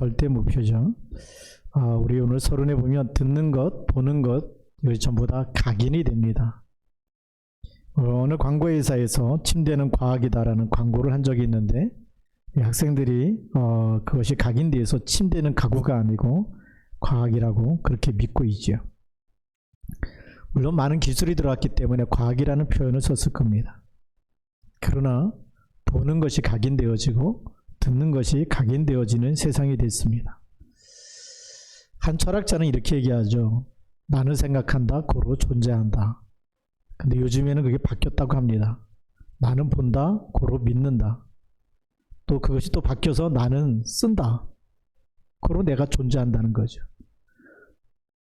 절대 목표죠. 우리 오늘 서론에 보면 듣는 것, 보는 것, 이것이 전부 다 각인이 됩니다. 어느 광고회사에서 침대는 과학이다라는 광고를 한 적이 있는데, 학생들이 그것이 각인돼서 침대는 가구가 아니고 과학이라고 그렇게 믿고 있죠. 물론 많은 기술이 들어왔기 때문에 과학이라는 표현을 썼을 겁니다. 그러나 보는 것이 각인되어지고 듣는 것이 각인되어지는 세상이 됐습니다. 한 철학자는 이렇게 얘기하죠. 나는 생각한다, 고로 존재한다. 근데 요즘에는 그게 바뀌었다고 합니다. 나는 본다, 고로 믿는다. 또 그것이 또 바뀌어서 나는 쓴다, 고로 내가 존재한다는 거죠.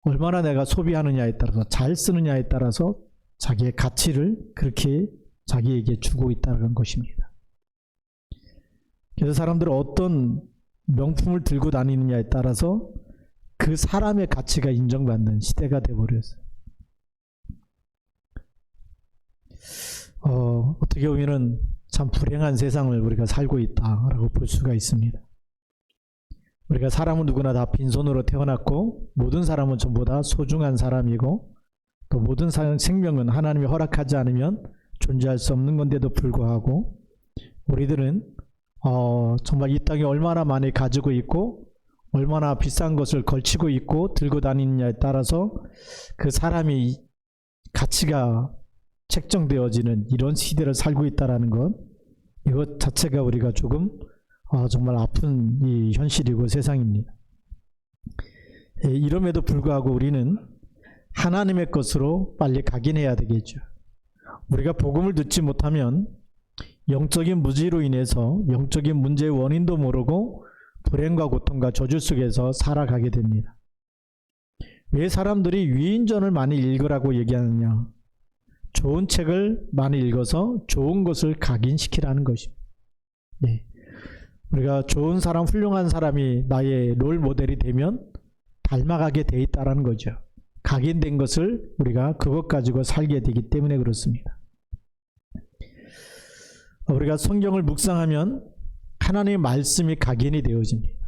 얼마나 내가 소비하느냐에 따라서, 잘 쓰느냐에 따라서 자기의 가치를 그렇게 자기에게 주고 있다는 것입니다. 그래서 사람들은 어떤 명품을 들고 다니느냐에 따라서 그 사람의 가치가 인정받는 시대가 되어버렸어요. 어떻게 보면 참 불행한 세상을 우리가 살고 있다라고 볼 수가 있습니다. 우리가 사람은 누구나 다 빈손으로 태어났고, 모든 사람은 전부 다 소중한 사람이고, 또 모든 생명은 하나님이 허락하지 않으면 존재할 수 없는 건데도 불구하고, 우리들은 정말 이 땅에 얼마나 많이 가지고 있고 얼마나 비싼 것을 걸치고 있고 들고 다니느냐에 따라서 그 사람이 가치가 책정되어지는 이런 시대를 살고 있다는 것, 이것 자체가 우리가 조금 정말 아픈 이 현실이고 세상입니다. 이럼에도 불구하고 우리는 하나님의 것으로 빨리 각인해야 되겠죠. 우리가 복음을 듣지 못하면 영적인 무지로 인해서 영적인 문제의 원인도 모르고 불행과 고통과 저주 속에서 살아가게 됩니다. 왜 사람들이 위인전을 많이 읽으라고 얘기하느냐? 좋은 책을 많이 읽어서 좋은 것을 각인시키라는 것입니다. 네. 우리가 좋은 사람, 훌륭한 사람이 나의 롤 모델이 되면 닮아가게 돼 있다는 거죠. 각인된 것을 우리가 그것 가지고 살게 되기 때문에 그렇습니다. 우리가 성경을 묵상하면 하나님의 말씀이 각인이 되어집니다.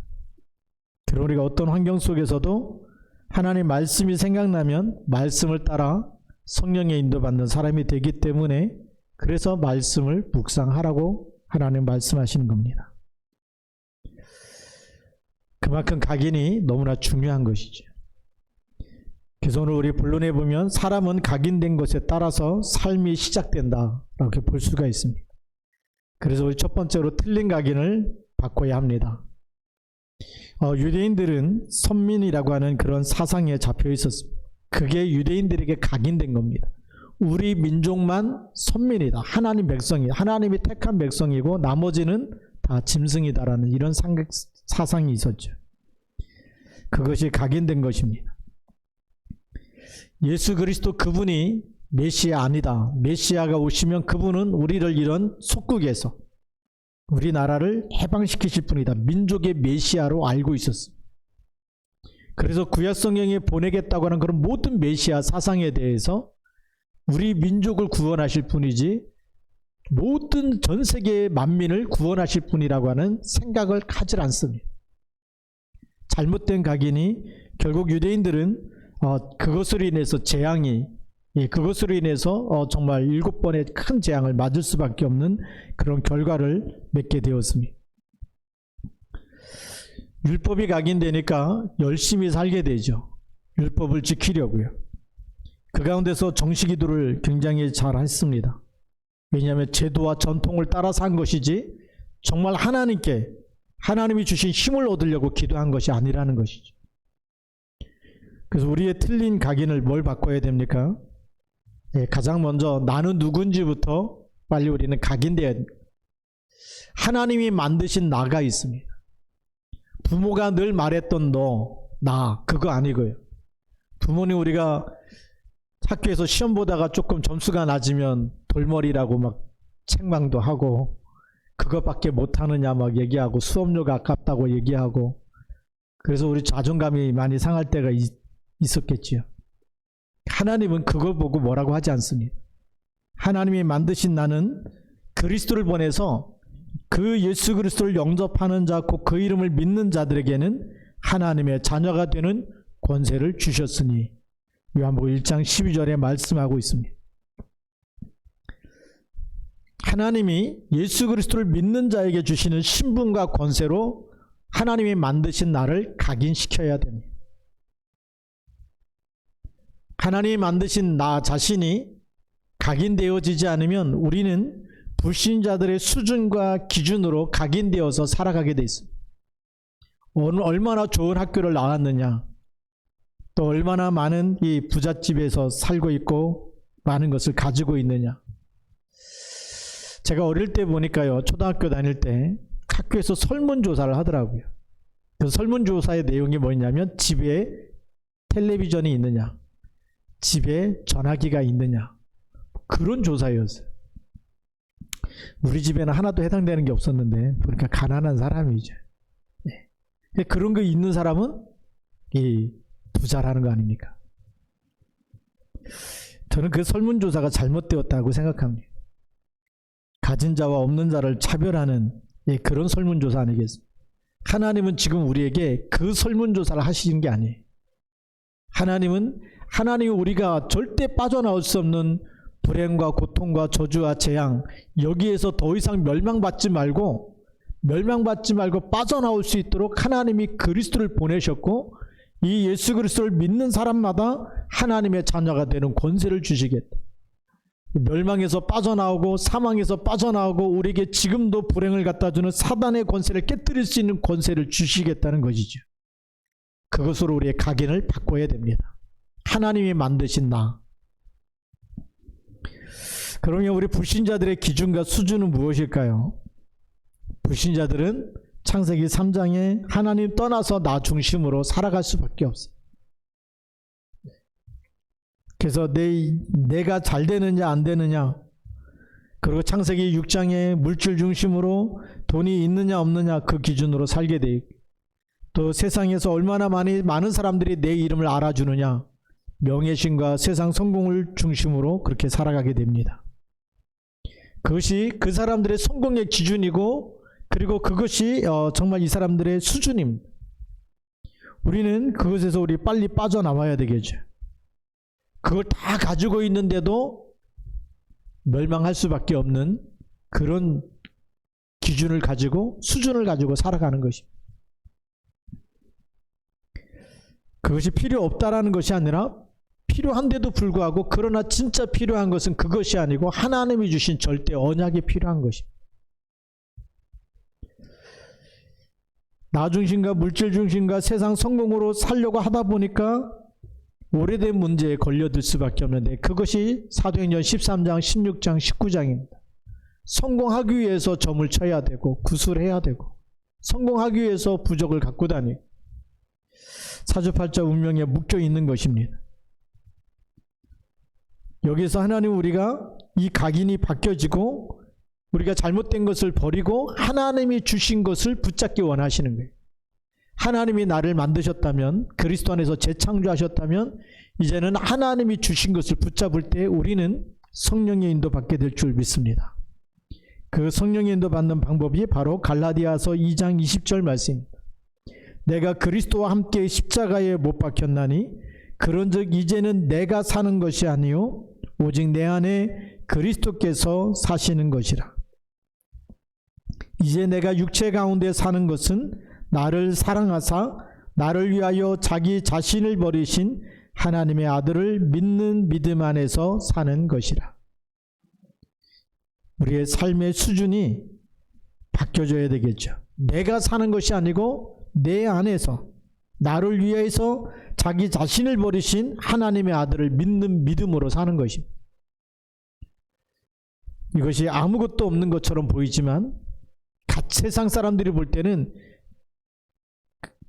그리고 우리가 어떤 환경 속에서도 하나님의 말씀이 생각나면 말씀을 따라 성령의 인도받는 사람이 되기 때문에, 그래서 말씀을 묵상하라고 하나님 말씀하시는 겁니다. 그만큼 각인이 너무나 중요한 것이죠. 그래서 오늘 우리 본론에 보면 사람은 각인된 것에 따라서 삶이 시작된다 이렇게 볼 수가 있습니다. 그래서 우리 첫 번째로 틀린 각인을 바꿔야 합니다. 유대인들은 선민이라고 하는 그런 사상에 잡혀 있었습니다. 그게 유대인들에게 각인된 겁니다. 우리 민족만 선민이다. 하나님 백성이, 하나님이 택한 백성이고 나머지는 다 짐승이다라는 이런 사상이 있었죠. 그것이 각인된 것입니다. 예수 그리스도 그분이 메시아 아니다. 메시아가 오시면 그분은 우리를 이런 속국에서 우리나라를 해방시키실 분이다. 민족의 메시아로 알고 있었습니다. 그래서 구약 성경에 보내겠다고 하는 그런 모든 메시아 사상에 대해서 우리 민족을 구원하실 분이지 모든 전 세계의 만민을 구원하실 분이라고 하는 생각을 하질 않습니다. 잘못된 각인이 결국 유대인들은 그것으로 인해서 재앙이, 그것으로 인해서 정말 7번의 큰 재앙을 맞을 수밖에 없는 그런 결과를 맺게 되었습니다. 율법이 각인되니까 열심히 살게 되죠. 율법을 지키려고요. 그 가운데서 정식기도를 굉장히 잘 했습니다. 왜냐하면 제도와 전통을 따라서 한 것이지 정말 하나님이 주신 힘을 얻으려고 기도한 것이 아니라는 것이죠. 그래서 우리의 틀린 각인을 뭘 바꿔야 됩니까? 가장 먼저 나는 누군지부터 빨리 우리는 각인돼야 됩니다. 하나님이 만드신 나가 있습니다. 부모가 늘 말했던 나, 그거 아니고요. 부모님 우리가 학교에서 시험 보다가 조금 점수가 낮으면 돌머리라고 막 책망도 하고 그것밖에 못하느냐 막 얘기하고 수업료가 아깝다고 얘기하고, 그래서 우리 자존감이 많이 상할 때가 있었겠지요. 하나님은 그걸 보고 뭐라고 하지 않습니다. 하나님이 만드신 나는 그리스도를 보내서 그 예수 그리스도를 영접하는 자, 곧 그 이름을 믿는 자들에게는 하나님의 자녀가 되는 권세를 주셨으니 요한복음 1장 12절에 말씀하고 있습니다. 하나님이 예수 그리스도를 믿는 자에게 주시는 신분과 권세로 하나님이 만드신 나를 각인시켜야 됩니다. 하나님이 만드신 나 자신이 각인되어지지 않으면 우리는 불신자들의 수준과 기준으로 각인되어서 살아가게 돼 있습니다. 얼마나 좋은 학교를 나왔느냐, 또 얼마나 많은 이 부잣집에서 살고 있고 많은 것을 가지고 있느냐. 제가 어릴 때 보니까요, 초등학교 다닐 때 학교에서 설문조사를 하더라고요. 그 설문조사의 내용이 뭐냐면 집에 텔레비전이 있느냐, 집에 전화기가 있느냐, 그런 조사였어요. 우리 집에는 하나도 해당되는 게 없었는데 보니까 가난한 사람이죠. 네. 그런 거 있는 사람은 이 부자라는 거 아닙니까? 저는 그 설문조사가 잘못되었다고 생각합니다. 가진 자와 없는 자를 차별하는 그런 설문조사 아니겠습니까? 하나님은 지금 우리에게 그 설문조사를 하시는 게 아니에요. 하나님이 우리가 절대 빠져나올 수 없는 불행과 고통과 저주와 재앙, 여기에서 더 이상 멸망받지 말고 빠져나올 수 있도록 하나님이 그리스도를 보내셨고, 이 예수 그리스도를 믿는 사람마다 하나님의 자녀가 되는 권세를 주시겠다. 멸망에서 빠져나오고 사망에서 빠져나오고 우리에게 지금도 불행을 갖다 주는 사단의 권세를 깨뜨릴 수 있는 권세를 주시겠다는 것이죠. 그것으로 우리의 각인을 바꿔야 됩니다. 하나님이 만드신 나. 그러면 우리 불신자들의 기준과 수준은 무엇일까요? 불신자들은 창세기 3장에 하나님 떠나서 나 중심으로 살아갈 수밖에 없어요. 그래서 내가 잘 되느냐 안 되느냐, 그리고 창세기 6장에 물질 중심으로 돈이 있느냐 없느냐 그 기준으로 살게 돼 있고, 또 세상에서 얼마나 많은 사람들이 내 이름을 알아주느냐, 명예심과 세상 성공을 중심으로 그렇게 살아가게 됩니다. 그것이 그 사람들의 성공의 기준이고, 그리고 그것이 정말 이 사람들의 수준입니다. 우리는 그것에서 빨리 빠져나와야 되겠죠. 그걸 다 가지고 있는데도 멸망할 수밖에 없는 그런 기준을 가지고, 수준을 가지고 살아가는 것입니다. 그것이 필요 없다라는 것이 아니라 필요한데도 불구하고, 그러나 진짜 필요한 것은 그것이 아니고 하나님이 주신 절대 언약이 필요한 것입니다. 나 중심과 물질 중심과 세상 성공으로 살려고 하다 보니까 오래된 문제에 걸려들 수밖에 없는데, 그것이 사도행전 13장, 16장, 19장입니다. 성공하기 위해서 점을 쳐야 되고 구술해야 되고, 성공하기 위해서 부적을 갖고 다니고 사주팔자 운명에 묶여 있는 것입니다. 여기서 하나님, 우리가 이 각인이 바뀌어지고 우리가 잘못된 것을 버리고 하나님이 주신 것을 붙잡기 원하시는 거예요. 하나님이 나를 만드셨다면, 그리스도 안에서 재창조하셨다면, 이제는 하나님이 주신 것을 붙잡을 때 우리는 성령의 인도 받게 될 줄 믿습니다. 그 성령의 인도 받는 방법이 바로 갈라디아서 2장 20절 말씀입니다. 내가 그리스도와 함께 십자가에 못 박혔나니 그런즉 이제는 내가 사는 것이 아니요 오직 내 안에 그리스도께서 사시는 것이라. 이제 내가 육체 가운데 사는 것은 나를 사랑하사 나를 위하여 자기 자신을 버리신 하나님의 아들을 믿는 믿음 안에서 사는 것이라. 우리의 삶의 수준이 바뀌어져야 되겠죠. 내가 사는 것이 아니고 내 안에서 나를 위해서 자기 자신을 버리신 하나님의 아들을 믿는 믿음으로 사는 것입니다. 이것이 아무것도 없는 것처럼 보이지만 세상 사람들이 볼 때는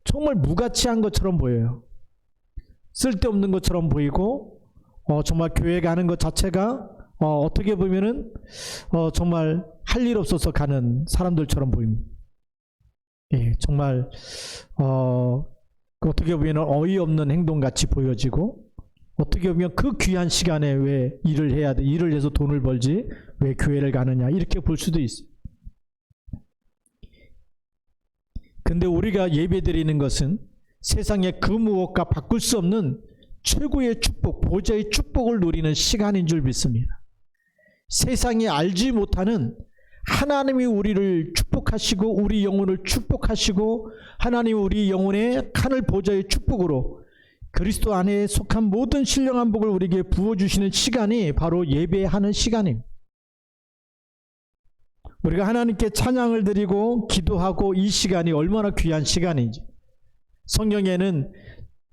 정말 무가치한 것처럼 보여요. 쓸데없는 것처럼 보이고, 정말 교회 가는 것 자체가 어떻게 보면은 정말 할 일 없어서 가는 사람들처럼 보입니다. 예, 정말 어떻게 보면 어이없는 행동같이 보여지고, 어떻게 보면 그 귀한 시간에 왜 일을 해야 돼? 일을 해서 돈을 벌지 왜 교회를 가느냐? 이렇게 볼 수도 있어요. 근데 우리가 예배드리는 것은 세상의 그 무엇과 바꿀 수 없는 최고의 축복, 보좌의 축복을 누리는 시간인 줄 믿습니다. 세상이 알지 못하는 하나님이 우리를 축복하시고 우리 영혼을 축복하시고 하나님이 우리 영혼의 하늘 보좌의 축복으로 그리스도 안에 속한 모든 신령한 복을 우리에게 부어주시는 시간이 바로 예배하는 시간입니다. 우리가 하나님께 찬양을 드리고 기도하고 이 시간이 얼마나 귀한 시간인지, 성경에는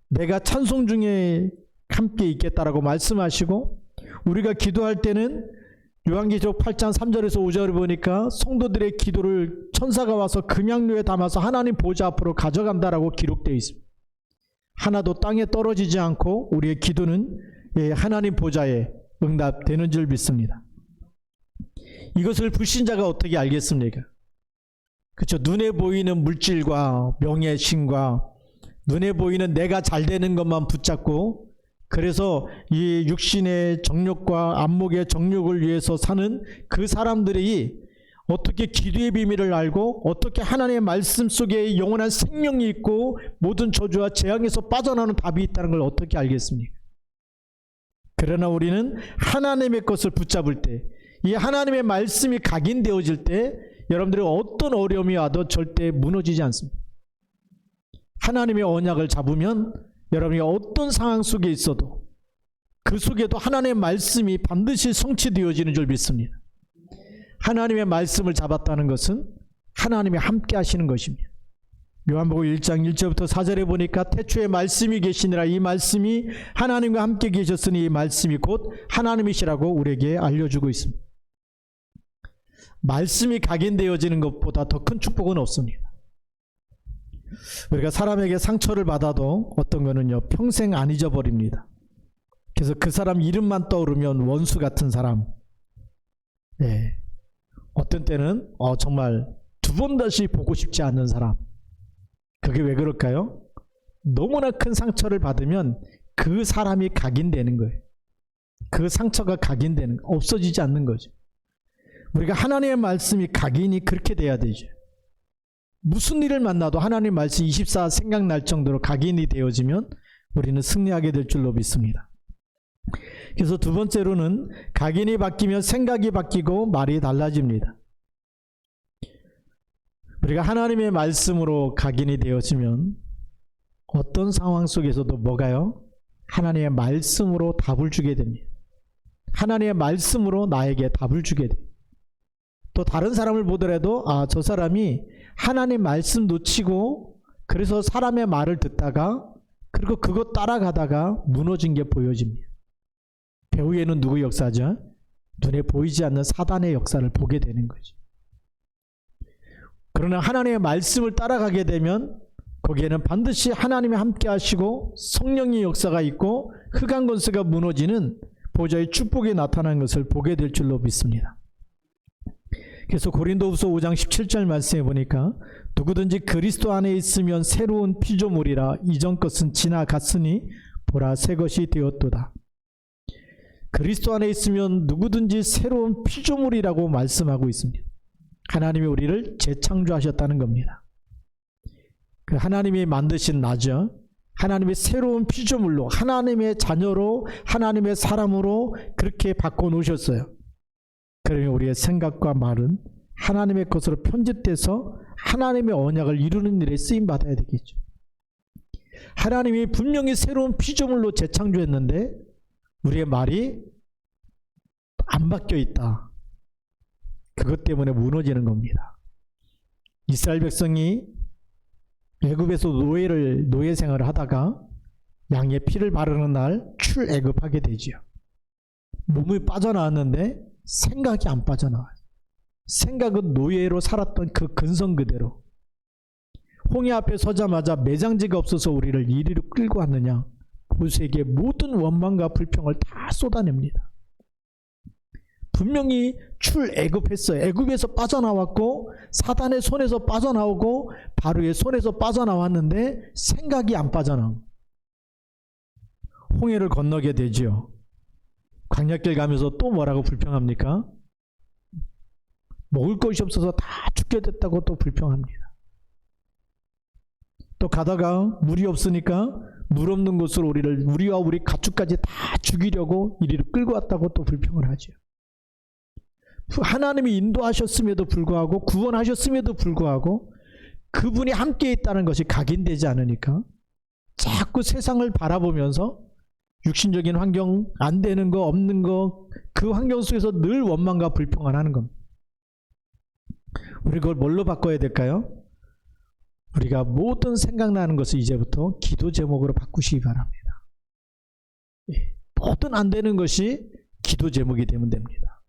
내가 찬송 중에 함께 있겠다라고 말씀하시고, 우리가 기도할 때는 요한계시록 8장 3절에서 5절을 보니까 성도들의 기도를 천사가 와서 금양류에 담아서 하나님 보좌 앞으로 가져간다라고 기록되어 있습니다. 하나도 땅에 떨어지지 않고 우리의 기도는 하나님 보좌에 응답되는 줄 믿습니다. 이것을 불신자가 어떻게 알겠습니까? 그렇죠. 눈에 보이는 물질과 명예신과 눈에 보이는 내가 잘 되는 것만 붙잡고, 그래서 이 육신의 정욕과 안목의 정욕을 위해서 사는 그 사람들이 어떻게 기도의 비밀을 알고 어떻게 하나님의 말씀 속에 영원한 생명이 있고 모든 저주와 재앙에서 빠져나오는 답이 있다는 걸 어떻게 알겠습니까? 그러나 우리는 하나님의 것을 붙잡을 때, 이 하나님의 말씀이 각인되어질 때 여러분들이 어떤 어려움이 와도 절대 무너지지 않습니다. 하나님의 언약을 잡으면 여러분이 어떤 상황 속에 있어도 그 속에도 하나님의 말씀이 반드시 성취되어지는 줄 믿습니다. 하나님의 말씀을 잡았다는 것은 하나님이 함께 하시는 것입니다. 요한복음 1장 1절부터 4절에 보니까 태초에 말씀이 계시니라, 이 말씀이 하나님과 함께 계셨으니 이 말씀이 곧 하나님이시라고 우리에게 알려주고 있습니다. 말씀이 각인되어지는 것보다 더 큰 축복은 없습니다. 우리가 사람에게 상처를 받아도 어떤 거는요, 평생 안 잊어버립니다. 그래서 그 사람 이름만 떠오르면 원수 같은 사람, 어떤 때는 정말 두 번 다시 보고 싶지 않는 사람. 그게 왜 그럴까요? 너무나 큰 상처를 받으면 그 사람이 각인되는 거예요. 그 상처가 각인되는, 없어지지 않는 거죠. 우리가 하나님의 말씀이 각인이 그렇게 돼야 되죠. 무슨 일을 만나도 하나님 말씀 24 생각날 정도로 각인이 되어지면 우리는 승리하게 될 줄로 믿습니다. 그래서 두 번째로는 각인이 바뀌면 생각이 바뀌고 말이 달라집니다. 우리가 하나님의 말씀으로 각인이 되어지면 어떤 상황 속에서도 뭐가요? 하나님의 말씀으로 답을 주게 됩니다. 하나님의 말씀으로 나에게 답을 주게 돼요. 또 다른 사람을 보더라도 저 사람이 하나님 말씀 놓치고 그래서 사람의 말을 듣다가 그리고 그거 따라가다가 무너진 게 보여집니다. 배후에는 누구 역사죠? 눈에 보이지 않는 사단의 역사를 보게 되는 거죠. 그러나 하나님의 말씀을 따라가게 되면 거기에는 반드시 하나님이 함께 하시고 성령의 역사가 있고 흑암 권세가 무너지는 보좌의 축복이 나타나는 것을 보게 될 줄로 믿습니다. 그래서 고린도후서 5장 17절 말씀해 보니까 누구든지 그리스도 안에 있으면 새로운 피조물이라, 이전 것은 지나갔으니 보라 새 것이 되었도다. 그리스도 안에 있으면 누구든지 새로운 피조물이라고 말씀하고 있습니다. 하나님이 우리를 재창조하셨다는 겁니다. 그 하나님이 만드신 나죠. 하나님의 새로운 피조물로, 하나님의 자녀로, 하나님의 사람으로 그렇게 바꿔놓으셨어요. 그러면 우리의 생각과 말은 하나님의 것으로 편집돼서 하나님의 언약을 이루는 일에 쓰임받아야 되겠죠. 하나님이 분명히 새로운 피조물로 재창조했는데 우리의 말이 안 바뀌어 있다. 그것 때문에 무너지는 겁니다. 이스라엘 백성이 애굽에서 노예 생활을 하다가 양의 피를 바르는 날 출애굽하게 되지요. 몸이 빠져나왔는데 생각이 안 빠져나와요. 생각은 노예로 살았던 그 근성 그대로. 홍해 앞에 서자마자 매장지가 없어서 우리를 이리로 끌고 왔느냐, 보수에게 모든 원망과 불평을 다 쏟아냅니다. 분명히 출애굽했어요. 애굽에서 빠져나왔고 사단의 손에서 빠져나오고 바로의 손에서 빠져나왔는데 생각이 안 빠져나온. 홍해를 건너게 되지요. 광야길 가면서 또 뭐라고 불평합니까? 먹을 것이 없어서 다 죽게 됐다고 또 불평합니다. 또 가다가 물이 없으니까 물 없는 곳으로 우리와 우리 가축까지 다 죽이려고 이리로 끌고 왔다고 또 불평을 하죠. 하나님이 인도하셨음에도 불구하고 구원하셨음에도 불구하고 그분이 함께 있다는 것이 각인되지 않으니까 자꾸 세상을 바라보면서 육신적인 환경, 안 되는 거, 없는 거, 그 환경 속에서 늘 원망과 불평을 하는 겁니다. 우리 그걸 뭘로 바꿔야 될까요? 우리가 모든 생각나는 것을 이제부터 기도 제목으로 바꾸시기 바랍니다. 모든 안 되는 것이 기도 제목이 되면 됩니다.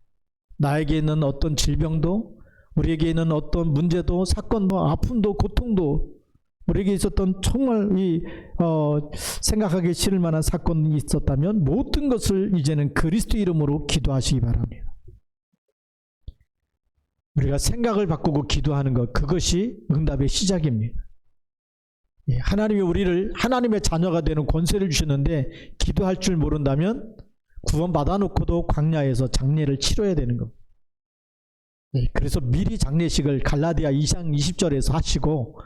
나에게 있는 어떤 질병도, 우리에게 있는 어떤 문제도, 사건도, 아픔도, 고통도, 우리에게 있었던 정말 생각하기 싫을 만한 사건이 있었다면 모든 것을 이제는 그리스도 이름으로 기도하시기 바랍니다. 우리가 생각을 바꾸고 기도하는 것, 그것이 응답의 시작입니다. 하나님이 우리를 하나님의 자녀가 되는 권세를 주셨는데 기도할 줄 모른다면 구원 받아놓고도 광야에서 장례를 치러야 되는 겁니다. 그래서 미리 장례식을 갈라디아 2장 20절에서 하시고,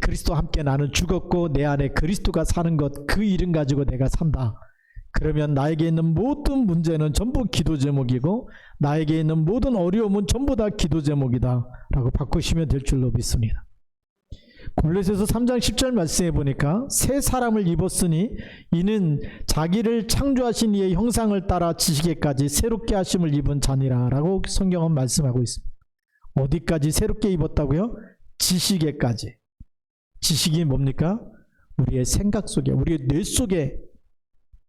그리스도와 함께 나는 죽었고 내 안에 그리스도가 사는 것, 그 이름 가지고 내가 산다. 그러면 나에게 있는 모든 문제는 전부 기도 제목이고 나에게 있는 모든 어려움은 전부 다 기도 제목이다 라고 바꾸시면 될 줄로 믿습니다. 골로새서 3장 10절 말씀해 보니까 새 사람을 입었으니 이는 자기를 창조하신 이의 형상을 따라 지식에까지 새롭게 하심을 입은 자니라 라고 성경은 말씀하고 있습니다. 어디까지 새롭게 입었다고요? 지식에까지. 지식이 뭡니까? 우리의 생각 속에, 우리의 뇌 속에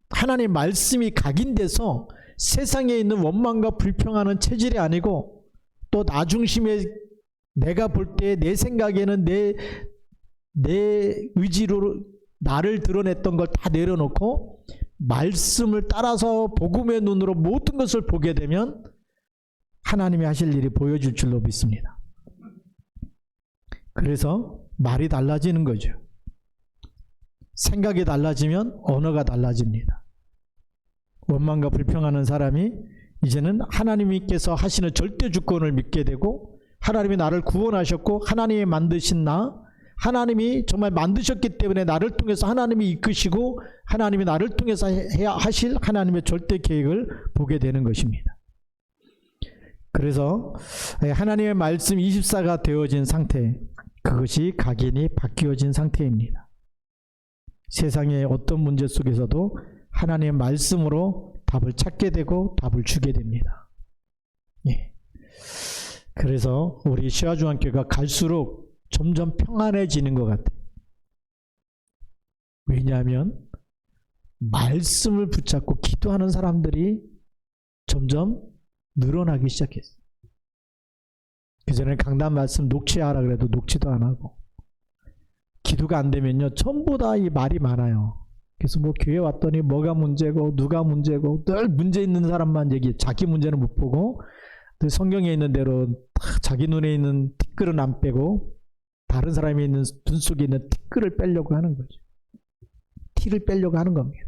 하나님의 말씀이 각인돼서 세상에 있는 원망과 불평하는 체질이 아니고 또 나 중심의 내가 볼 때 내 생각에는 내 의지로 나를 드러냈던 걸 다 내려놓고 말씀을 따라서 복음의 눈으로 모든 것을 보게 되면 하나님이 하실 일이 보여줄 줄로 믿습니다. 그래서 말이 달라지는 거죠. 생각이 달라지면 언어가 달라집니다. 원망과 불평하는 사람이 이제는 하나님께서 하시는 절대 주권을 믿게 되고 하나님이 나를 구원하셨고 하나님이 만드신 하나님이 정말 만드셨기 때문에 나를 통해서 하나님이 이끄시고 하나님이 나를 통해서 해야 하실 하나님의 절대 계획을 보게 되는 것입니다. 그래서 하나님의 말씀 24가 되어진 상태, 그것이 각인이 바뀌어진 상태입니다. 세상의 어떤 문제 속에서도 하나님의 말씀으로 답을 찾게 되고 답을 주게 됩니다. 그래서 우리 시화중앙교회가 갈수록 점점 평안해지는 것 같아요. 왜냐하면 말씀을 붙잡고 기도하는 사람들이 점점 늘어나기 시작했어요. 그전에 강단 말씀 녹취하라 그래도 녹취도 안 하고, 기도가 안 되면요 전부 다 이 말이 많아요. 그래서 뭐 교회 왔더니 뭐가 문제고 누가 문제고 늘 문제 있는 사람만 얘기해. 자기 문제는 못 보고 늘 성경에 있는 대로 자기 눈에 있는 티끌은 안 빼고 다른 사람이 있는 눈 속에 있는 티끌을 빼려고 하는 거죠. 티를 빼려고 하는 겁니다.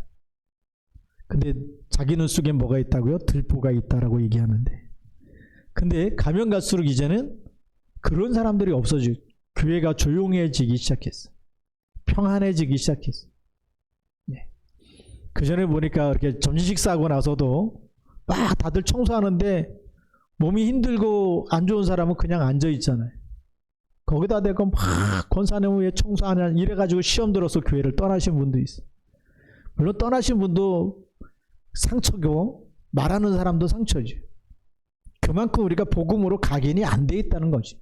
근데 자기 눈 속에 뭐가 있다고요? 들보가 있다라고 얘기하는데, 근데 가면 갈수록 이제는 그런 사람들이 없어지고 교회가 조용해지기 시작했어. 평안해지기 시작했어. 그 전에 보니까 이렇게 점심 식사하고 나서도 막 다들 청소하는데 몸이 힘들고 안 좋은 사람은 그냥 앉아 있잖아요. 거기다 대고 막 권사님 왜 청소하냐 이래가지고 시험 들어서 교회를 떠나신 분도 있어. 물론 떠나신 분도 상처고 말하는 사람도 상처죠. 그만큼 우리가 복음으로 각인이 안 돼 있다는 거지.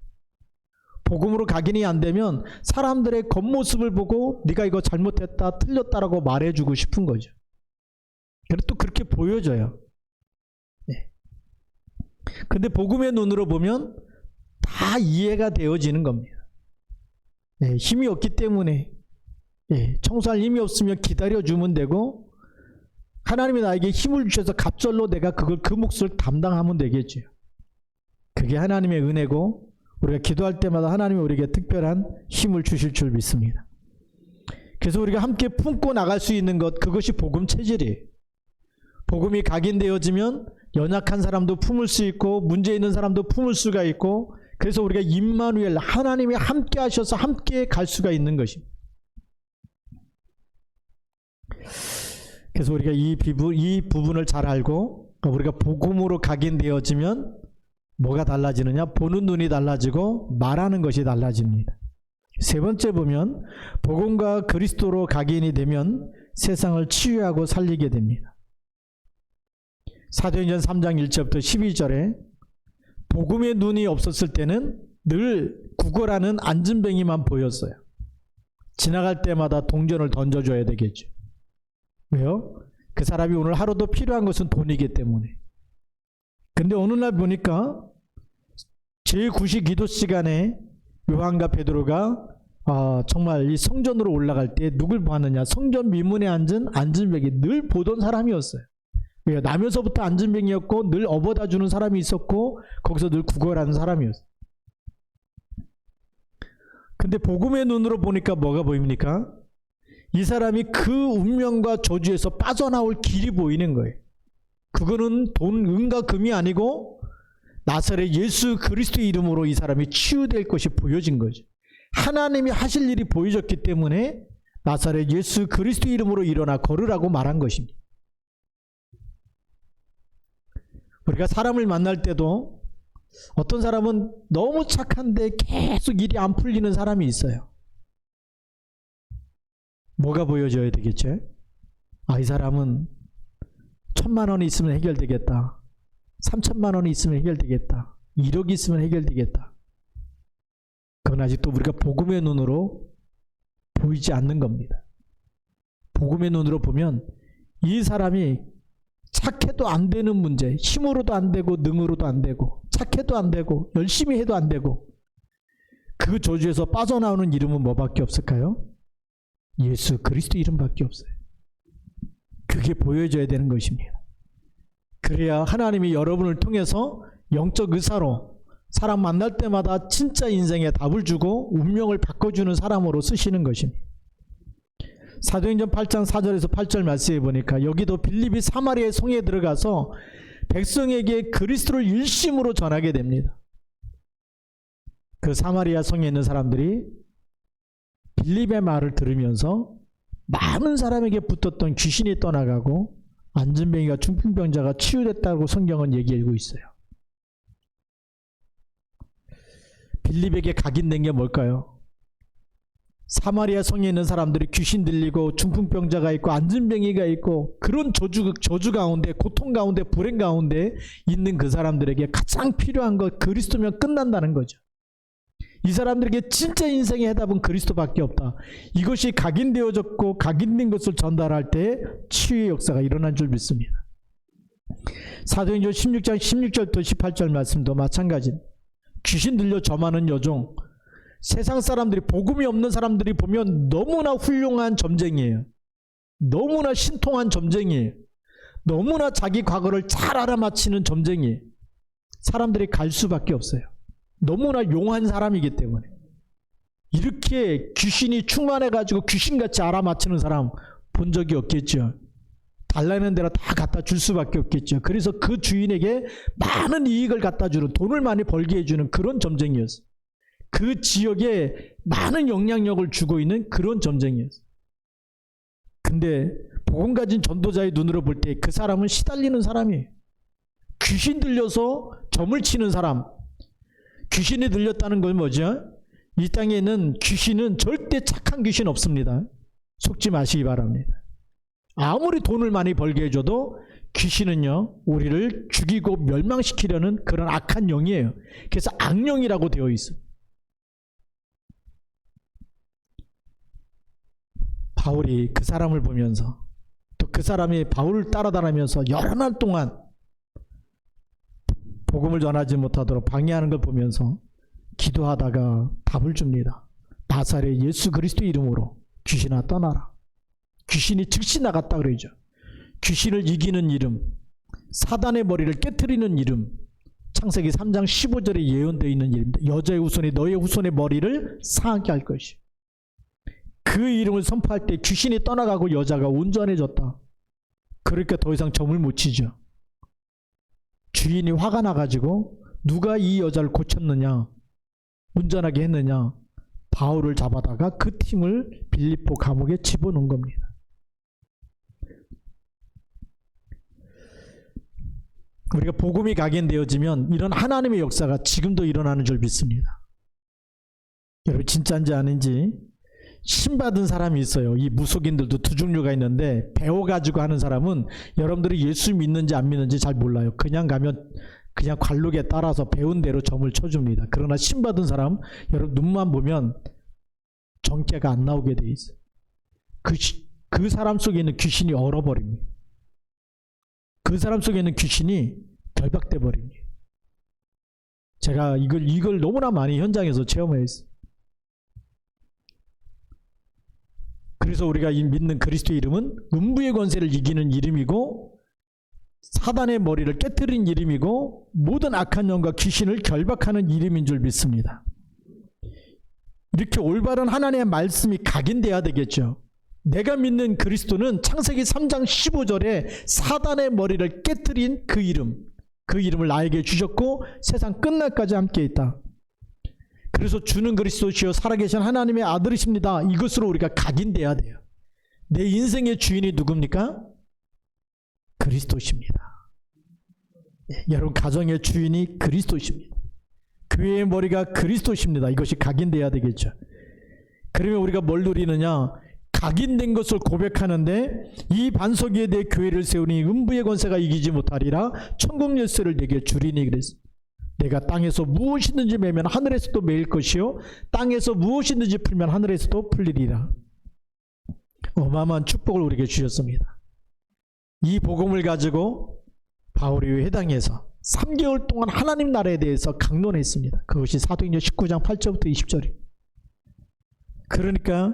복음으로 각인이 안 되면 사람들의 겉모습을 보고 네가 이거 잘못했다 틀렸다라고 말해주고 싶은 거죠. 그리고 또 그렇게 보여져요. 근데 복음의 눈으로 보면 다 이해가 되어지는 겁니다. 힘이 없기 때문에 청소할 힘이 없으면 기다려주면 되고, 하나님이 나에게 힘을 주셔서 갑절로 내가 그 몫을 담당하면 되겠죠. 그게 하나님의 은혜고 우리가 기도할 때마다 하나님이 우리에게 특별한 힘을 주실 줄 믿습니다. 그래서 우리가 함께 품고 나갈 수 있는 것, 그것이 복음 체질이에요. 복음이 각인되어지면 연약한 사람도 품을 수 있고 문제 있는 사람도 품을 수가 있고, 그래서 우리가 임마누엘 하나님이 함께 하셔서 함께 갈 수가 있는 것입니다. 그래서 우리가 이 부분을 잘 알고 우리가 복음으로 각인되어지면 뭐가 달라지느냐? 보는 눈이 달라지고 말하는 것이 달라집니다. 세 번째 보면 복음과 그리스도로 각인이 되면 세상을 치유하고 살리게 됩니다. 사도행전 3장 1절부터 12절에 복음의 눈이 없었을 때는 늘 구걸하는 안진뱅이만 보였어요. 지나갈 때마다 동전을 던져줘야 되겠죠. 왜요? 그 사람이 오늘 하루도 필요한 것은 돈이기 때문에. 근데 어느 날 보니까 제9시 기도 시간에 요한과 베드로가 정말 이 성전으로 올라갈 때 누굴 봤느냐? 성전 미문에 앉은 안진뱅이, 늘 보던 사람이었어요. 나면서부터 안진뱅이였고 늘 업어다 주는 사람이 있었고 거기서 늘 구걸하는 사람이었어요. 근데 복음의 눈으로 보니까 뭐가 보입니까? 이 사람이 그 운명과 저주에서 빠져나올 길이 보이는 거예요. 그거는 돈, 은과 금이 아니고 나사렛 예수 그리스도의 이름으로 이 사람이 치유될 것이 보여진 거죠. 하나님이 하실 일이 보여졌기 때문에 나사렛 예수 그리스도의 이름으로 일어나 걸으라고 말한 것입니다. 우리가 사람을 만날 때도 어떤 사람은 너무 착한데 계속 일이 안 풀리는 사람이 있어요. 뭐가 보여져야 되겠죠? 이 사람은 1,000만 원이 있으면 해결되겠다. 3,000만 원이 있으면 해결되겠다. 1억이 있으면 해결되겠다. 그건 아직도 우리가 복음의 눈으로 보이지 않는 겁니다. 복음의 눈으로 보면 이 사람이 착해도 안 되는 문제, 힘으로도 안 되고 능으로도 안 되고 착해도 안 되고 열심히 해도 안 되고 그 저주에서 빠져나오는 이름은 뭐밖에 없을까요? 예수 그리스도 이름밖에 없어요. 그게 보여져야 되는 것입니다. 그래야 하나님이 여러분을 통해서 영적 의사로 사람 만날 때마다 진짜 인생에 답을 주고 운명을 바꿔주는 사람으로 쓰시는 것입니다. 사도행전 8장 4절에서 8절 말씀해 보니까 여기도 빌립이 사마리아의 성에 들어가서 백성에게 그리스도를 일심으로 전하게 됩니다. 그 사마리아 성에 있는 사람들이 빌립의 말을 들으면서 많은 사람에게 붙었던 귀신이 떠나가고 안진뱅이가 중풍병자가 치유됐다고 성경은 얘기하고 있어요. 빌립에게 각인된 게 뭘까요? 사마리아 성에 있는 사람들이 귀신 들리고 중풍병자가 있고 안진뱅이가 있고 그런 저주 가운데 고통 가운데 불행 가운데 있는 그 사람들에게 가장 필요한 것 그리스도면 끝난다는 거죠. 이 사람들에게 진짜 인생의 해답은 그리스도밖에 없다. 이것이 각인되어졌고 각인된 것을 전달할 때 치유의 역사가 일어난 줄 믿습니다. 사도행전 16장 16절부터 18절 말씀도 마찬가지입니다. 귀신 들려 점하는 여종, 세상 사람들이 복음이 없는 사람들이 보면 너무나 훌륭한 점쟁이에요. 너무나 신통한 점쟁이에요. 너무나 자기 과거를 잘 알아맞히는 점쟁이에요. 사람들이 갈 수밖에 없어요. 너무나 용한 사람이기 때문에. 이렇게 귀신이 충만해가지고 귀신같이 알아맞히는 사람 본 적이 없겠죠. 달라는 대로 다 갖다 줄 수밖에 없겠죠. 그래서 그 주인에게 많은 이익을 갖다 주는, 돈을 많이 벌게 해주는 그런 점쟁이였어요. 그 지역에 많은 영향력을 주고 있는 그런 점쟁이였어요. 근데 복음 가진 전도자의 눈으로 볼 때 그 사람은 시달리는 사람이에요. 귀신 들려서 점을 치는 사람. 귀신이 들렸다는 건 뭐죠? 이 땅에는 귀신은 절대 착한 귀신 없습니다. 속지 마시기 바랍니다. 아무리 돈을 많이 벌게 해줘도 귀신은요, 우리를 죽이고 멸망시키려는 그런 악한 영이에요. 그래서 악령이라고 되어 있어요. 바울이 그 사람을 보면서 또 그 사람이 바울을 따라다니면서 여러 날 동안 복음을 전하지 못하도록 방해하는 걸 보면서 기도하다가 답을 줍니다. 나사렛 예수 그리스도 이름으로 귀신아 떠나라. 귀신이 즉시 나갔다 그러죠. 귀신을 이기는 이름, 사단의 머리를 깨트리는 이름, 창세기 3장 15절에 예언되어 있는 이름입니다. 여자의 후손이 너의 후손의 머리를 상하게 할 것이. 그 이름을 선포할 때 귀신이 떠나가고 여자가 온전해졌다. 그러니까 더 이상 점을 못 치죠. 주인이 화가 나가지고 누가 이 여자를 고쳤느냐, 온전하게 했느냐, 바울을 잡아다가 그 팀을 빌립보 감옥에 집어넣은 겁니다. 우리가 복음이 각인되어지면 이런 하나님의 역사가 지금도 일어나는 줄 믿습니다. 여러분 진짜인지 아닌지 신받은 사람이 있어요. 이 무속인들도 두 종류가 있는데 배워가지고 하는 사람은 여러분들이 예수 믿는지 안 믿는지 잘 몰라요. 그냥 가면 그냥 관록에 따라서 배운 대로 점을 쳐줍니다. 그러나 신받은 사람 여러분 눈만 보면 정체가 안 나오게 돼 있어요. 그 사람 속에 있는 귀신이 얼어버립니다. 그 사람 속에 있는 귀신이 결박돼 버립니다. 제가 이걸 너무나 많이 현장에서 체험했어요. 그래서 우리가 믿는 그리스도의 이름은 음부의 권세를 이기는 이름이고 사단의 머리를 깨뜨린 이름이고 모든 악한 영과 귀신을 결박하는 이름인 줄 믿습니다. 이렇게 올바른 하나님의 말씀이 각인돼야 되겠죠. 내가 믿는 그리스도는 창세기 3장 15절에 사단의 머리를 깨뜨린 그 이름을 나에게 주셨고 세상 끝날까지 함께 있다. 그래서 주는 그리스도시요 살아계신 하나님의 아들이십니다. 이것으로 우리가 각인돼야 돼요. 내 인생의 주인이 누굽니까? 그리스도십니다. 여러분 가정의 주인이 그리스도십니다. 교회의 머리가 그리스도십니다. 이것이 각인돼야 되겠죠. 그러면 우리가 뭘 누리느냐? 각인된 것을 고백하는데 이 반석 위에 내 교회를 세우니 음부의 권세가 이기지 못하리라. 천국 열쇠를 내게 주리니 그랬어. 내가 땅에서 무엇이든지 매면 하늘에서도 매일 것이요 땅에서 무엇이든지 풀면 하늘에서도 풀리리라. 어마어마한 축복을 우리에게 주셨습니다. 이 복음을 가지고 바울이 회당에서 3개월 동안 하나님 나라에 대해서 강론했습니다. 그것이 사도행전 19장 8절부터 20절입니다. 그러니까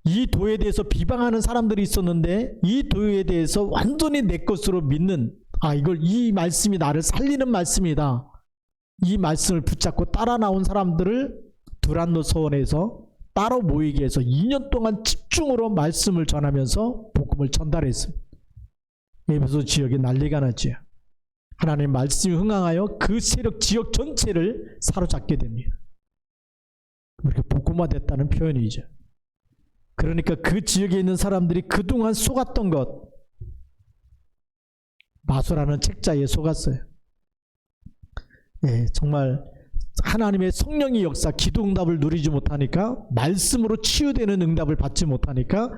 이 도에 대해서 비방하는 사람들이 있었는데 이 도에 대해서 완전히 내 것으로 믿는 이 말씀이 나를 살리는 말씀이다. 이 말씀을 붙잡고 따라 나온 사람들을 두란노 서원에서 따로 모이게 해서 2년 동안 집중으로 말씀을 전하면서 복음을 전달했습니다. 에베소 지역에 난리가 났죠. 하나님의 말씀이 흥황하여 그 세력 지역 전체를 사로잡게 됩니다. 이렇게 복음화됐다는 표현이죠. 그러니까 그 지역에 있는 사람들이 그동안 속았던 것, 마소라는 책자에 속았어요. 정말 하나님의 성령의 역사, 기도 응답을 누리지 못하니까, 말씀으로 치유되는 응답을 받지 못하니까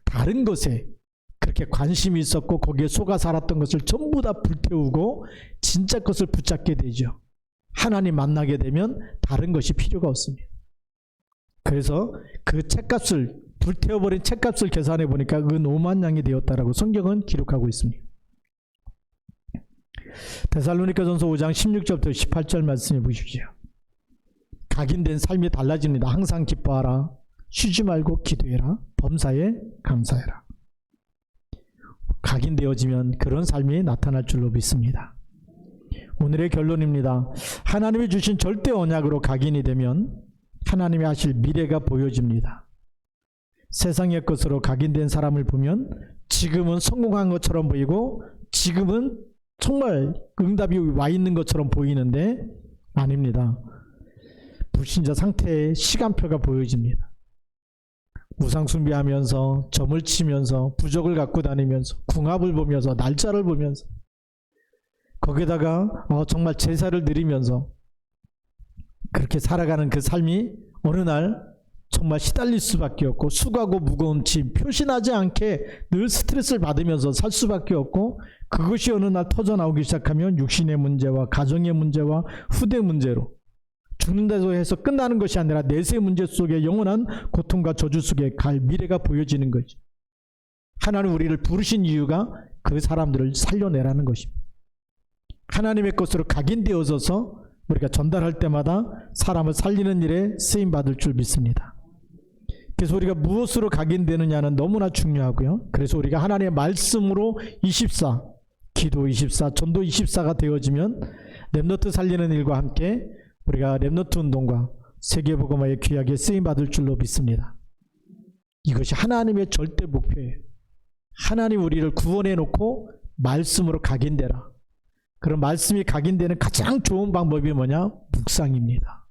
다른 것에 그렇게 관심이 있었고 거기에 속아 살았던 것을 전부 다 불태우고 진짜 것을 붙잡게 되죠. 하나님 만나게 되면 다른 것이 필요가 없습니다. 그래서 그 책값을, 불태워버린 책값을 계산해 보니까 은 5만 양이 되었다라고 성경은 기록하고 있습니다. 데살로니가전서 5장 16절부터 18절 말씀해 보십시오. 각인된 삶이 달라집니다. 항상 기뻐하라. 쉬지 말고 기도해라. 범사에 감사해라. 각인되어지면 그런 삶이 나타날 줄로 믿습니다. 오늘의 결론입니다. 하나님이 주신 절대 언약으로 각인이 되면 하나님이 하실 미래가 보여집니다. 세상의 것으로 각인된 사람을 보면 지금은 성공한 것처럼 보이고 지금은 정말 응답이 와 있는 것처럼 보이는데 아닙니다. 불신자 상태의 시간표가 보여집니다. 우상 숭배하면서 점을 치면서 부적을 갖고 다니면서 궁합을 보면서 날짜를 보면서 거기다가 정말 제사를 드리면서 그렇게 살아가는 그 삶이 어느 날 정말 시달릴 수밖에 없고 수고하고 무거운 짐 표신하지 않게 늘 스트레스를 받으면서 살 수밖에 없고 그것이 어느 날 터져나오기 시작하면 육신의 문제와 가정의 문제와 후대 문제로 죽는다고 해서 끝나는 것이 아니라 내세 문제 속에 영원한 고통과 저주 속에 갈 미래가 보여지는 거죠. 하나님 우리를 부르신 이유가 그 사람들을 살려내라는 것입니다. 하나님의 것으로 각인되어져서 우리가 전달할 때마다 사람을 살리는 일에 쓰임받을 줄 믿습니다. 그래서 우리가 무엇으로 각인되느냐는 너무나 중요하고요. 그래서 우리가 하나님의 말씀으로 24, 기도 24, 전도 24가 되어지면 렘넌트 살리는 일과 함께 우리가 렘넌트 운동과 세계복음화에 귀하게 쓰임받을 줄로 믿습니다. 이것이 하나님의 절대 목표예요. 하나님 우리를 구원해 놓고 말씀으로 각인되라. 그런 말씀이 각인되는 가장 좋은 방법이 뭐냐? 묵상입니다.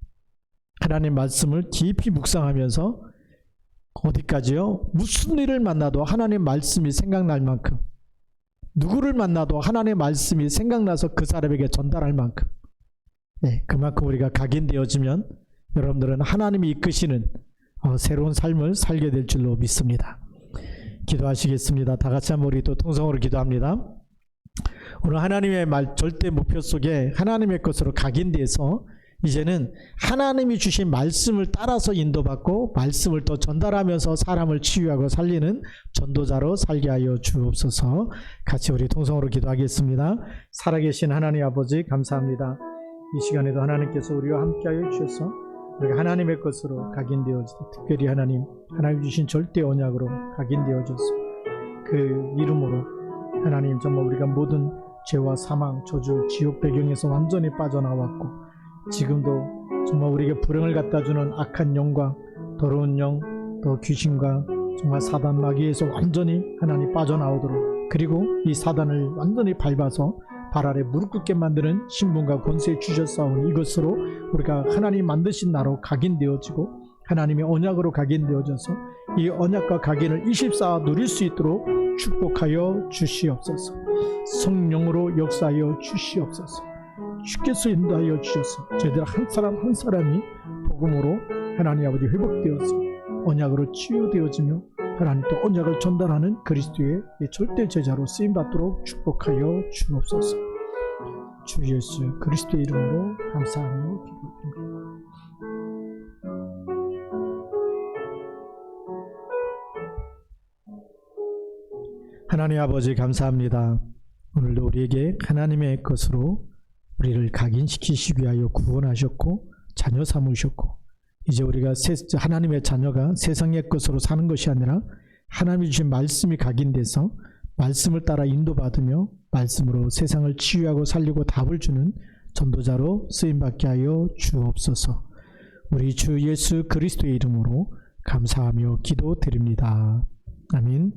하나님 말씀을 깊이 묵상하면서 어디까지요? 무슨 일을 만나도 하나님 말씀이 생각날 만큼 누구를 만나도 하나님의 말씀이 생각나서 그 사람에게 전달할 만큼, 그만큼 우리가 각인되어지면 여러분들은 하나님이 이끄시는 새로운 삶을 살게 될 줄로 믿습니다. 기도하시겠습니다. 다 같이 한번 우리 또 통성으로 기도합니다. 오늘 하나님의 말 절대 목표 속에 하나님의 것으로 각인돼서 이제는 하나님이 주신 말씀을 따라서 인도받고 말씀을 또 전달하면서 사람을 치유하고 살리는 전도자로 살게 하여 주옵소서. 같이 우리 통성으로 기도하겠습니다. 살아계신 하나님 아버지 감사합니다. 이 시간에도 하나님께서 우리와 함께하여 주셔서 우리가 하나님의 것으로 각인되어지되 특별히 하나님 주신 절대 언약으로 각인되어져서 그 이름으로 하나님 정말 우리가 모든 죄와 사망, 저주, 지옥 배경에서 완전히 빠져나왔고 지금도 정말 우리에게 불행을 갖다주는 악한 영과 더러운 영, 또 귀신과 정말 사단 마귀에서 완전히 하나님 빠져나오도록, 그리고 이 사단을 완전히 밟아서 발 아래 무릎 꿇게 만드는 신분과 권세 주셨사오니 이것으로 우리가 하나님 만드신 나로 각인되어지고 하나님의 언약으로 각인되어져서 이 언약과 각인을 24 누릴 수 있도록 축복하여 주시옵소서. 성령으로 역사하여 주시옵소서. 주께서 인도하여 주셔서 저희들 한 사람 한 사람이 복음으로 하나님 아버지 회복되어서 언약으로 치유되어지며 하나님 또 언약을 전달하는 그리스도의 절대 제자로 쓰임받도록 축복하여 주옵소서. 주 예수 그리스도의 이름으로 감사하며 기도드립니다. 하나님 아버지 감사합니다. 오늘도 우리에게 하나님의 것으로 우리를 각인시키시기 위하여 구원하셨고 자녀 삼으셨고, 이제 우리가 하나님의 자녀가 세상의 것으로 사는 것이 아니라 하나님이 주신 말씀이 각인돼서 말씀을 따라 인도받으며 말씀으로 세상을 치유하고 살리고 답을 주는 전도자로 쓰임받게 하여 주옵소서. 우리 주 예수 그리스도의 이름으로 감사하며 기도드립니다. 아멘.